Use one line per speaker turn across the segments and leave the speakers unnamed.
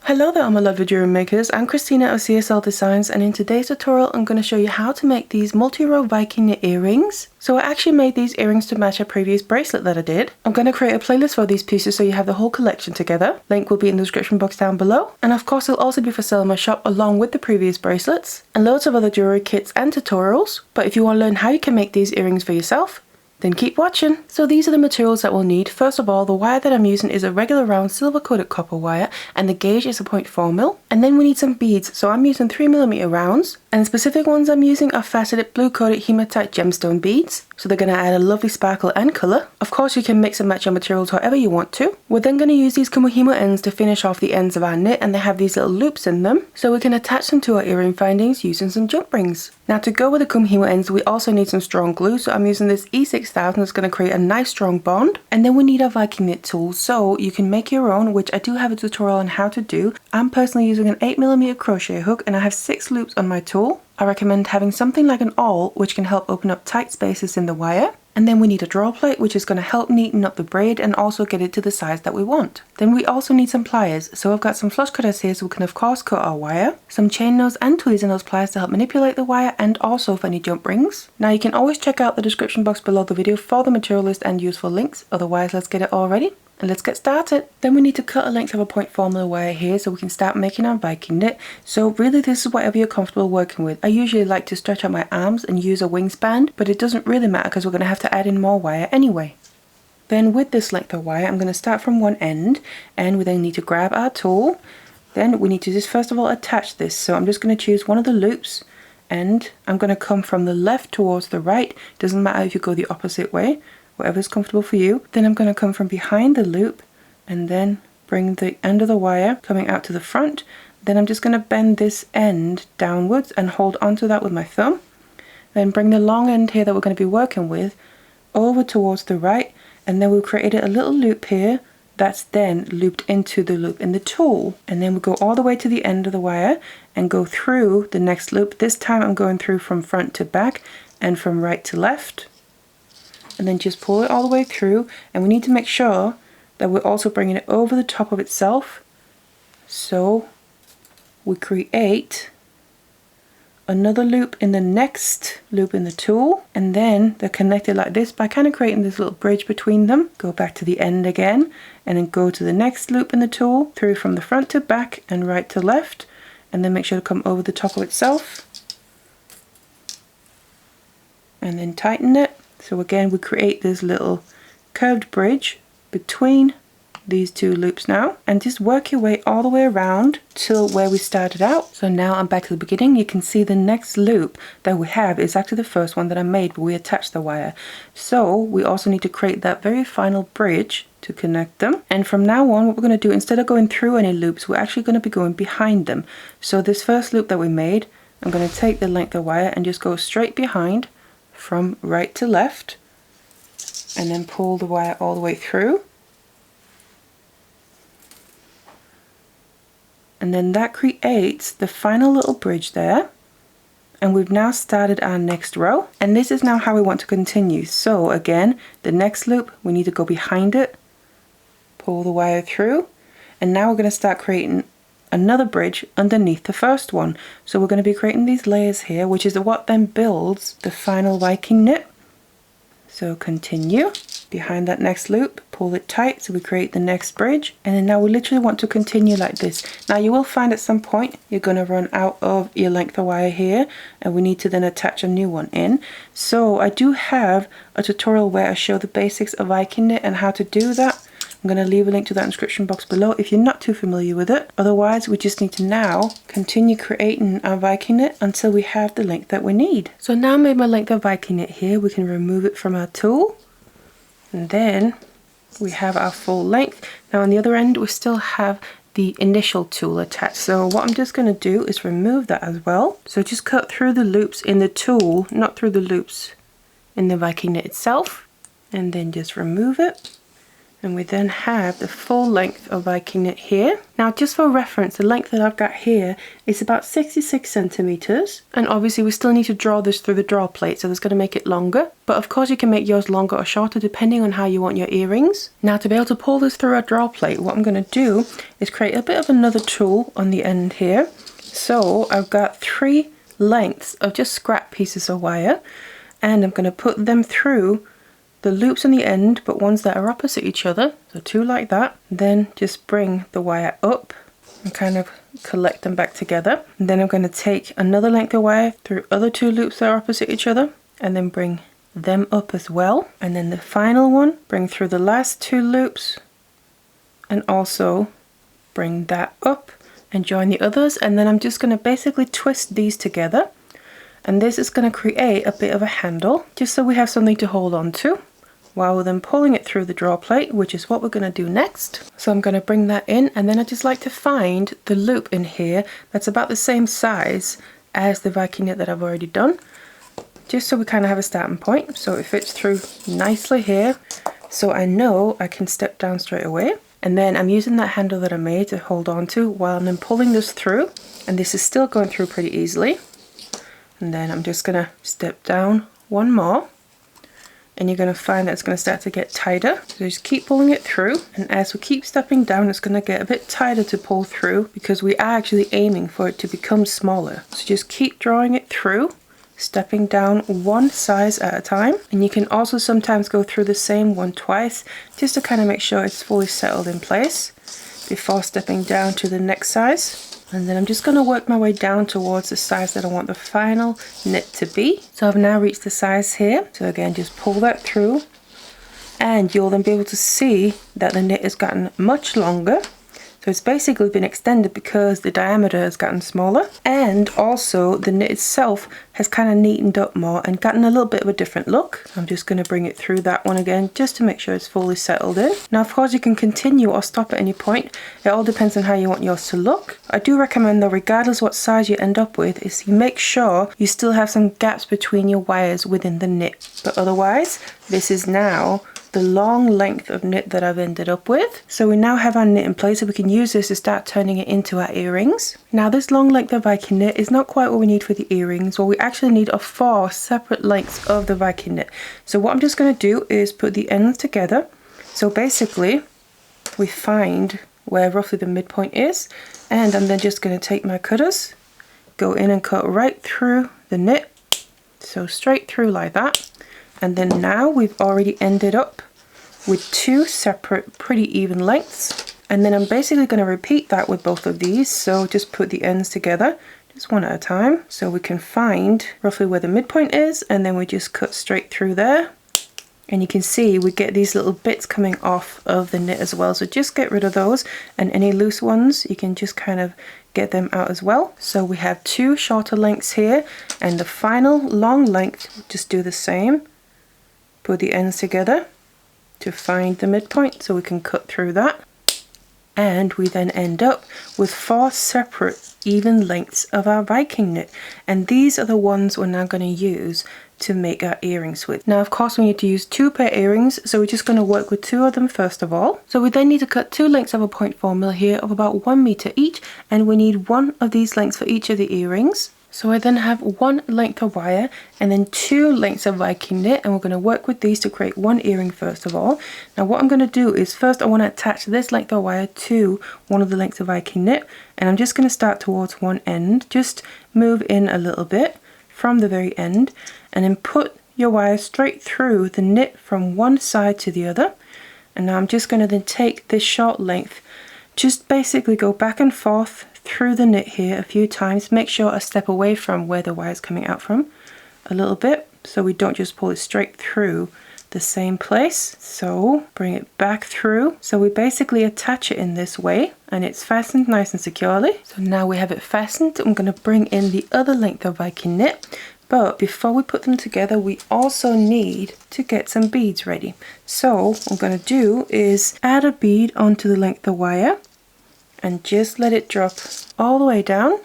Hello there, my lovely jewelry makers. I'm Christina of CSLdesigns, and in today's tutorial I'm going to show you how to make these multi-row Viking knit earrings. So I actually made these earrings to match a previous bracelet that I did. I'm going to create a playlist for these pieces so you have the whole collection together. Link will be in the description box down below. And of course it'll also be for sale in my shop along with the previous bracelets and loads of other jewelry kits and tutorials. But if you want to learn how you can make these earrings for yourself, then keep watching. So these are the materials that we'll need. First of all, the wire that I'm using is a regular round silver coated copper wire and the gauge is a 0.4mm. And then we need some beads. So I'm using 3mm rounds, and the specific ones I'm using are faceted blue coated hematite gemstone beads. So they're going to add a lovely sparkle and colour. Of course you can mix and match your materials however you want to. We're then going to use these kumihimo ends to finish off the ends of our knit, and they have these little loops in them so we can attach them to our earring findings using some jump rings. Now to go with the kumihimo ends we also need some strong glue, so I'm using this E6000 that's going to create a nice strong bond. And then we need our Viking knit tool, so you can make your own, which I do have a tutorial on how to do. I'm personally using an 8mm crochet hook and I have 6 loops on my tool. I recommend having something like an awl, which can help open up tight spaces in the wire. And then we need a draw plate, which is going to help neaten up the braid and also get it to the size that we want. Then we also need some pliers. So I've got some flush cutters here so we can of course cut our wire, some chain nose and tweezers nose pliers to help manipulate the wire and also for any jump rings. Now you can always check out the description box below the video for the material list and useful links. Otherwise, let's get it all ready and let's get started. Then we need to cut a length of a 0.4mm wire here so we can start making our Viking knit. So really this is whatever you're comfortable working with. I usually like to stretch out my arms and use a wingspan, but it doesn't really matter because we're going to have to add in more wire anyway. Then with this length of wire I'm going to start from one end, and we then need to grab our tool. Then we need to just first of all attach this. So I'm just going to choose one of the loops and I'm going to come from the left towards the right. Doesn't matter if you go the opposite way, whatever's comfortable for you. Then I'm going to come from behind the loop and then bring the end of the wire coming out to the front. Then I'm just going to bend this end downwards and hold onto that with my thumb. Then bring the long end here that we're going to be working with over towards the right, and then we've created a little loop here that's then looped into the loop in the tool. And then we go all the way to the end of the wire and go through the next loop. This time I'm going through from front to back and from right to left. And then just pull it all the way through, and we need to make sure that we're also bringing it over the top of itself. So we create another loop in the next loop in the tool, and then they're connected like this by kind of creating this little bridge between them. Go back to the end again and then go to the next loop in the tool, through from the front to back and right to left, and then make sure to come over the top of itself and then tighten it. So again we create this little curved bridge between these two loops now, and just work your way all the way around till where we started out. So now I'm back to the beginning. You can see the next loop that we have is actually the first one that I made, but we attached the wire. So we also need to create that very final bridge to connect them. And from now on what we're going to do, instead of going through any loops, we're actually going to be going behind them. So this first loop that we made, I'm going to take the length of wire and just go straight behind from right to left, and then pull the wire all the way through, and then that creates the final little bridge there. And we've now started our next row, and this is now how we want to continue. So again, the next loop we need to go behind it, pull the wire through, and now we're going to start creating another bridge underneath the first one. So we're going to be creating these layers here, which is what then builds the final Viking knit. So continue behind that next loop, pull it tight so we create the next bridge, and then now we literally want to continue like this. Now you will find at some point you're going to run out of your length of wire here, and we need to then attach a new one in. So I do have a tutorial where I show the basics of Viking knit and how to do that. I'm going to leave a link to that in the description box below if you're not too familiar with it. Otherwise, we just need to now continue creating our Viking knit until we have the length that we need. So now I made my length of Viking knit here. We can remove it from our tool, and then we have our full length. Now on the other end we still have the initial tool attached. So what I'm just going to do is remove that as well. So just cut through the loops in the tool, not through the loops in the Viking knit itself, and then just remove it. And we then have the full length of Viking knit here. Now just for reference, the length that I've got here is about 66 centimeters. And obviously we still need to draw this through the draw plate, so that's going to make it longer. But of course you can make yours longer or shorter depending on how you want your earrings. Now to be able to pull this through a draw plate, what I'm going to do is create a bit of another tool on the end here. So I've got 3 lengths of just scrap pieces of wire, and I'm going to put them through the loops on the end, but ones that are opposite each other, so 2 like that. Then just bring the wire up and kind of collect them back together. And then I'm going to take another length of wire through other 2 loops that are opposite each other, and then bring them up as well. And then the final one, bring through the last 2 loops and also bring that up and join the others. And then I'm just going to basically twist these together, and this is going to create a bit of a handle just so we have something to hold on to while we're then pulling it through the draw plate, which is what we're going to do next. So I'm going to bring that in, and then I just like to find the loop in here that's about the same size as the Viking knit that I've already done, just so we kind of have a starting point. So it fits through nicely here, so I know I can step down straight away. And then I'm using that handle that I made to hold on to while I'm then pulling this through, and this is still going through pretty easily. And then I'm just going to step down one more, and you're going to find that it's going to start to get tighter. So just keep pulling it through, and as we keep stepping down, it's going to get a bit tighter to pull through because we are actually aiming for it to become smaller. So just keep drawing it through, stepping down one size at a time. And you can also sometimes go through the same one twice just to kind of make sure it's fully settled in place before stepping down to the next size. And then I'm just going to work my way down towards the size that I want the final knit to be. So I've now reached the size here. So again, just pull that through, and you'll then be able to see that the knit has gotten much longer. So it's basically been extended because the diameter has gotten smaller, and also the knit itself has kind of neatened up more and gotten a little bit of a different look. I'm just going to bring it through that one again just to make sure it's fully settled in. Now of course you can continue or stop at any point. It all depends on how you want yours to look. I do recommend though, regardless what size you end up with, is you make sure you still have some gaps between your wires within the knit. But otherwise, this is now the long length of knit that I've ended up with. So we now have our knit in place, so we can use this to start turning it into our earrings. Now this long length of Viking knit is not quite what we need for the earrings. What we actually need are 4 separate lengths of the Viking knit. So what I'm just going to do is put the ends together. So basically we find where roughly the midpoint is, and I'm then just going to take my cutters, go in and cut right through the knit, so straight through like that. And then now we've already ended up with 2 separate pretty even lengths. And then I'm basically going to repeat that with both of these. So just put the ends together, just one at a time, so we can find roughly where the midpoint is, and then we just cut straight through there. And you can see we get these little bits coming off of the knit as well. So just get rid of those, and any loose ones, you can just kind of get them out as well. So we have 2 shorter lengths here, and the final long length, just do the same. Put the ends together to find the midpoint so we can cut through that, and we then end up with 4 separate even lengths of our Viking knit, and these are the ones we're now going to use to make our earrings with. Now of course we need to use 2 pair earrings, so we're just going to work with 2 of them first of all. So we then need to cut 2 lengths of a 0.4mm here of about 1 meter each, and we need 1 of these lengths for each of the earrings. So I then have 1 length of wire and then 2 lengths of Viking knit, and we're going to work with these to create 1 earring first of all. Now what I'm going to do is first I want to attach this length of wire to one of the lengths of Viking knit, and I'm just going to start towards one end, just move in a little bit from the very end, and then put your wire straight through the knit from one side to the other. And now I'm just going to then take this short length, just basically go back and forth through the knit here a few times. Make sure I step away from where the wire is coming out from a little bit, so we don't just pull it straight through the same place. So bring it back through. So we basically attach it in this way, and it's fastened nice and securely. So now we have it fastened. I'm going to bring in the other length of Viking knit, but before we put them together we also need to get some beads ready. So what I'm going to do is add a bead onto the length of wire and just let it drop all the way down,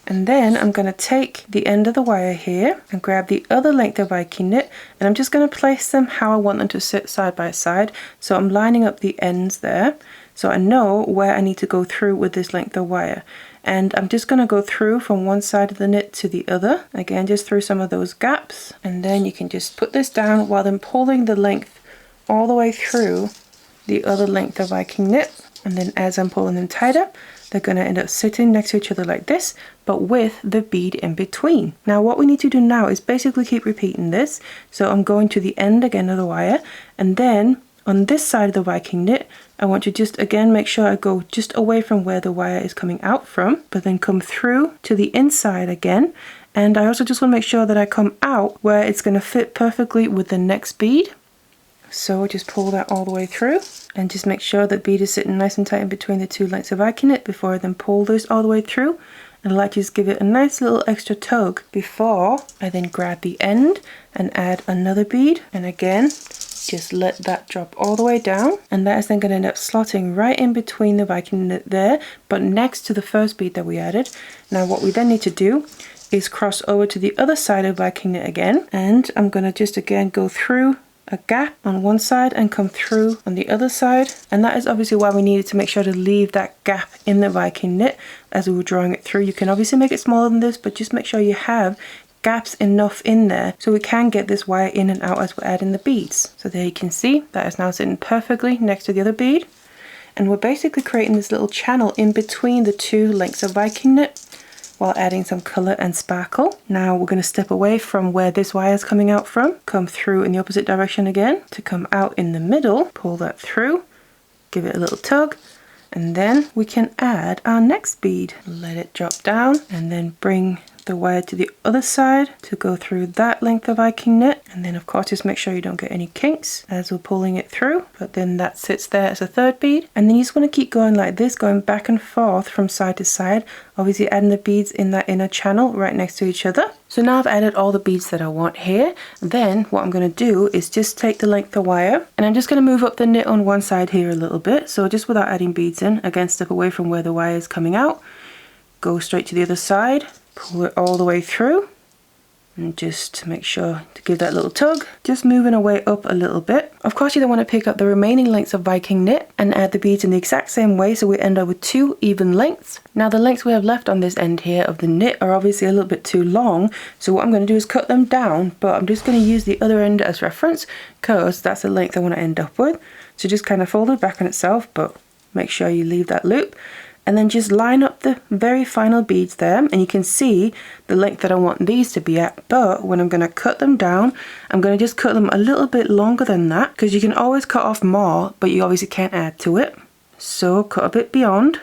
And then I'm going to take the end of the wire here and grab the other length of Viking knit, and I'm just going to place them how I want them to sit side by side. So I'm lining up the ends there, so I know where I need to go through with this length of wire. And I'm just going to go through from one side of the knit to the other, again just through some of those gaps, and then you can just put this down while I'm pulling the length all the way through the other length of Viking knit. And then as I'm pulling them tighter, they're going to end up sitting next to each other like this, but with the bead in between. Now what we need to do now is basically keep repeating this. So I'm going to the end again of the wire, and then on this side of the Viking knit, I want to just again make sure I go just away from where the wire is coming out from, but then come through to the inside again. And I also just want to make sure that I come out where it's going to fit perfectly with the next bead. So just pull that all the way through and just make sure that bead is sitting nice and tight in between the two lengths of Viking knit before I then pull this all the way through. And I like to just give it a nice little extra tug before I then grab the end and add another bead, and again just let that drop all the way down, and that is then going to end up slotting right in between the Viking knit there, but next to the first bead that we added. Now what we then need to do is cross over to the other side of Viking knit again, and I'm going to just again go through a gap on one side and come through on the other side, and that is obviously why we needed to make sure to leave that gap in the Viking knit as we were drawing it through. You can obviously make it smaller than this, but just make sure you have gaps enough in there so we can get this wire in and out as we're adding the beads. So there you can see that is now sitting perfectly next to the other bead, and we're basically creating this little channel in between the two lengths of Viking knit while adding some color and sparkle. Now we're going to step away from where this wire is coming out from, come through in the opposite direction again to come out in the middle, pull that through, give it a little tug, and then we can add our next bead. Let it drop down and then bring the wire to the other side to go through that length of Viking knit, and then of course just make sure you don't get any kinks as we're pulling it through, but then that sits there as a third bead, and then you just want to keep going like this, going back and forth from side to side, obviously adding the beads in that inner channel right next to each other. So now I've added all the beads that I want here. Then what I'm going to do is just take the length of wire, and I'm just going to move up the knit on one side here a little bit, so just without adding beads in, again step away from where the wire is coming out, go straight to the other side, pull it all the way through, and just make sure to give that little tug, just moving away up a little bit. Of course you then want to pick up the remaining lengths of Viking knit and add the beads in the exact same way so we end up with two even lengths. Now the lengths we have left on this end here of the knit are obviously a little bit too long, so what I'm going to do is cut them down, but I'm just going to use the other end as reference because that's the length I want to end up with. So just kind of fold it back on itself, but make sure you leave that loop. And then just line up the very final beads there, and you can see the length that I want these to be at, but when I'm going to cut them down, I'm going to just cut them a little bit longer than that, because you can always cut off more, but you obviously can't add to it. So cut a bit beyond.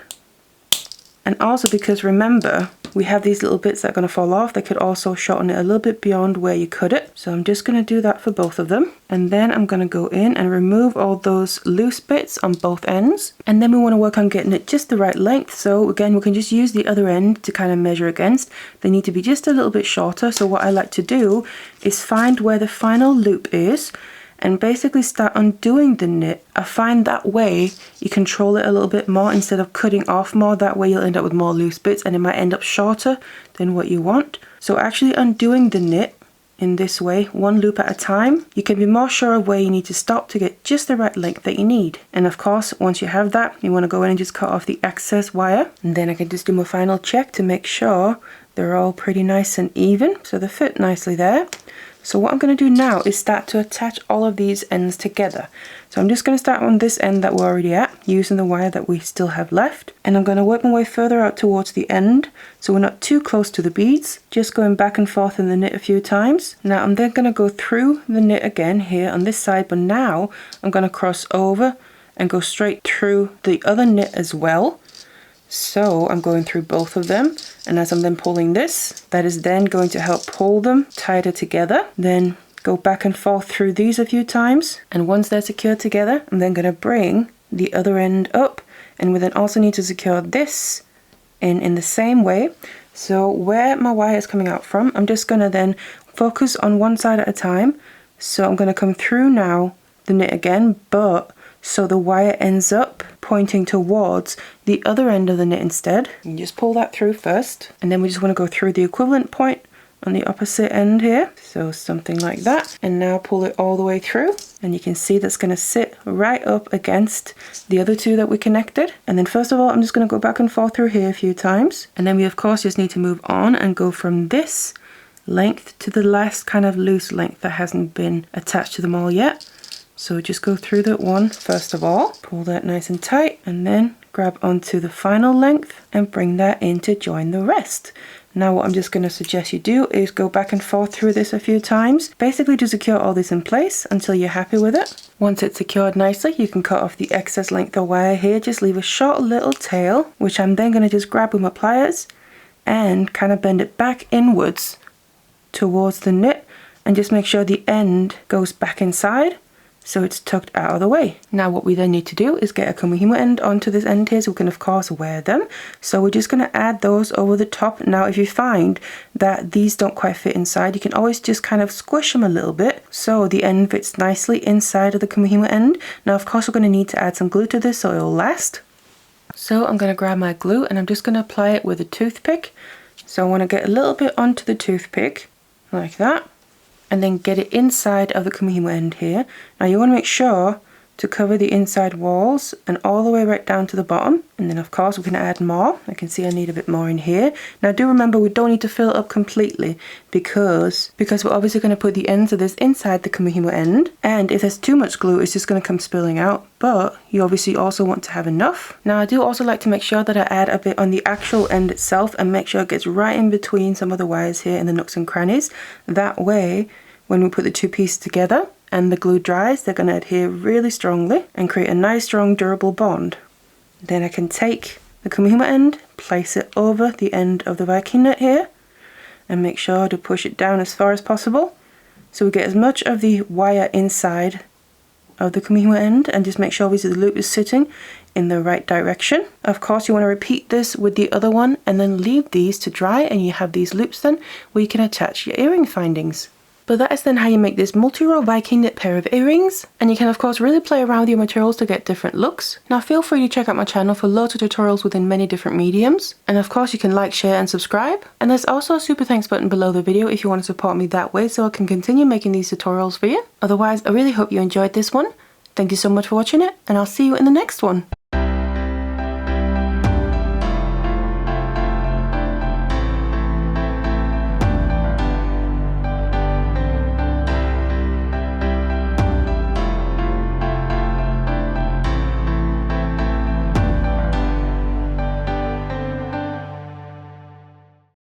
And also because remember, we have these little bits that are going to fall off, they could also shorten it a little bit beyond where you cut it. So I'm just going to do that for both of them. And then I'm going to go in and remove all those loose bits on both ends. And then we want to work on getting it just the right length. So again, we can just use the other end to kind of measure against. They need to be just a little bit shorter. So what I like to do is find where the final loop is and basically start undoing the knit. I find that way you control it a little bit more instead of cutting off more. That way you'll end up with more loose bits and it might end up shorter than what you want. So actually undoing the knit in this way, one loop at a time, you can be more sure of where you need to stop to get just the right length that you need. And of course, once you have that, you want to go in and just cut off the excess wire. And then I can just do my final check to make sure they're all pretty nice and even. So they fit nicely there. So what I'm going to do now is start to attach all of these ends together. So I'm just going to start on this end that we're already at, using the wire that we still have left. And I'm going to work my way further out towards the end, so we're not too close to the beads, just going back and forth in the knit a few times. Now I'm then going to go through the knit again here on this side, but now I'm going to cross over and go straight through the other knit as well. So I'm going through both of them, and as I'm then pulling this, that is then going to help pull them tighter together. Then go back and forth through these a few times, and once they're secured together, I'm then going to bring the other end up, and we then also need to secure this in the same way. So where my wire is coming out from, I'm just going to then focus on one side at a time. So I'm going to come through now the knit again, but so the wire ends up pointing towards the other end of the knit instead. You just pull that through first, and then we just want to go through the equivalent point on the opposite end here, so something like that, and now pull it all the way through, and you can see that's going to sit right up against the other two that we connected. And then first of all, I'm just going to go back and forth through here a few times, and then we of course just need to move on and go from this length to the last kind of loose length that hasn't been attached to them all yet. So just go through that one first of all, pull that nice and tight, and then grab onto the final length and bring that in to join the rest. Now what I'm just going to suggest you do is go back and forth through this a few times, basically to secure all this in place until you're happy with it. Once it's secured nicely, you can cut off the excess length of wire here, just leave a short little tail, which I'm then going to just grab with my pliers and kind of bend it back inwards towards the knit, and just make sure the end goes back inside so it's tucked out of the way. Now what we then need to do is get a kumihimo end onto this end here so we can of course wear them. So we're just going to add those over the top. Now if you find that these don't quite fit inside, you can always just kind of squish them a little bit so the end fits nicely inside of the kumihimo end. Now of course we're going to need to add some glue to this so it'll last. So I'm going to grab my glue and I'm just going to apply it with a toothpick. So I want to get a little bit onto the toothpick like that, and then get it inside of the kumihimo end here. Now you want to make sure to cover the inside walls and all the way right down to the bottom, and then of course we can add more. I can see I need a bit more in here. Now do remember we don't need to fill it up completely because we're obviously going to put the ends of this inside the kumihimo end, and if there's too much glue it's just going to come spilling out, but you obviously also want to have enough. Now I do also like to make sure that I add a bit on the actual end itself and make sure it gets right in between some of the wires here in the nooks and crannies. That way when we put the two pieces together and the glue dries, they're going to adhere really strongly and create a nice strong durable bond. Then I can take the kumihimo end, place it over the end of the Viking knit here, and make sure to push it down as far as possible so we get as much of the wire inside of the kumihimo end, and just make sure obviously the loop is sitting in the right direction. Of course you want to repeat this with the other one and then leave these to dry, and you have these loops then where you can attach your earring findings. But that is then how you make this multi-row Viking knit pair of earrings, and you can of course really play around with your materials to get different looks. Now feel free to check out my channel for loads of tutorials within many different mediums, and of course you can like, share and subscribe, and there's also a super thanks button below the video if you want to support me that way so I can continue making these tutorials for you. Otherwise I really hope you enjoyed this one. Thank you so much for watching it, and I'll see you in the next one.